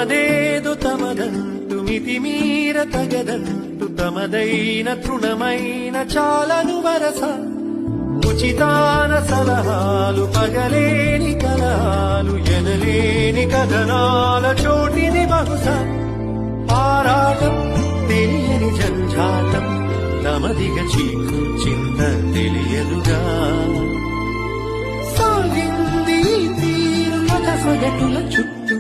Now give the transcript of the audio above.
తమదేదు తమదంటు మితిమీర తగదంటు తమదైన తృణమైన చాలను వరస ఉచితాన సలహాలు పగలేని కలహాలు ఎనలేని కథనాల చోటిని బహుశా ఆరాటం తెలియని జంఝాటం తమదిగ చీకు చింత తెలియదుగా సాగింది తీరు మత సగటుల చుట్టూ